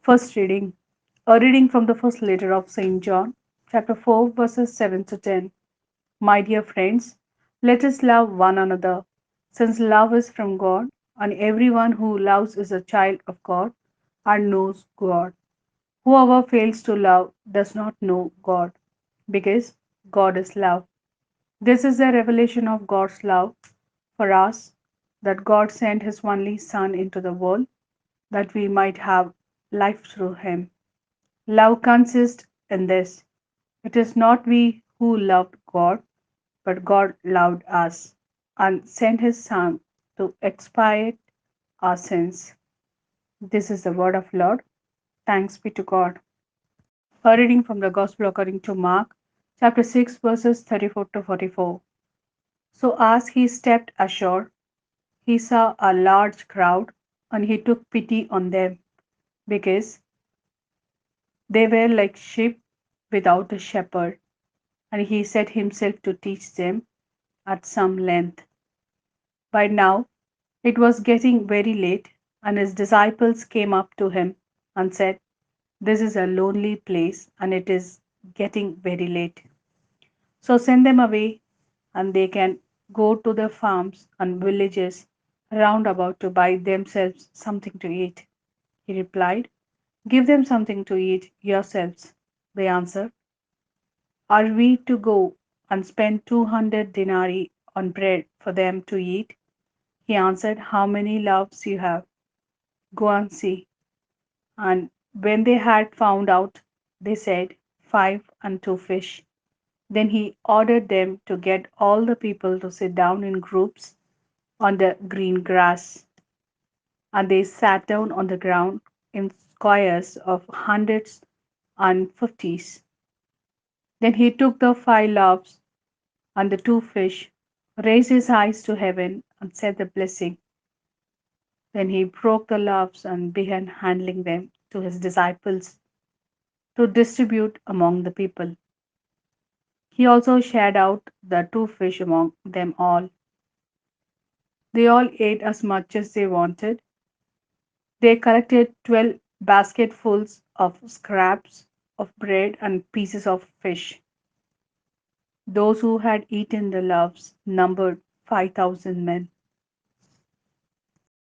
First reading. A reading from the first letter of St. John, chapter 4, verses 7 to 10. My dear friends, let us love one another, since love is from God, and everyone who loves is a child of God and knows God. Whoever fails to love does not know God, because God is love. This is the revelation of God's love for us, that God sent his only Son into the world that we might have life through him. Love consists in this: it is not we who loved God, but God loved us and sent his Son to expiate our sins. This is the word of Lord. Thanks be to God. A reading from the Gospel according to Mark, chapter 6, verses 34 to 44. So as he stepped ashore, he saw a large crowd, and he took pity on them, because they were like sheep without a shepherd, and he set himself to teach them at some length. By now it was getting very late, and his disciples came up to him and said, "This is a lonely place, and it is getting very late. So send them away, and they can go to the farms and villages round about to buy themselves something to eat." He replied, "Give them something to eat yourselves." They answered, "Are we to go and spend 200 denarii on bread for them to eat?" He answered, "How many loaves you have? Go and see." And when they had found out, they said, "Five and two fish." Then he ordered them to get all the people to sit down in groups on the green grass. And they sat down on the ground in squares of hundreds and fifties. Then he took the 5 loaves and the 2 fish, raised his eyes to heaven, and said the blessing. Then he broke the loaves and began handing them to his disciples to distribute among the people. He also shared out the 2 fish among them all. They all ate as much as they wanted. They collected 12 basketfuls of scraps of bread and pieces of fish. Those who had eaten the loaves numbered 5,000 men.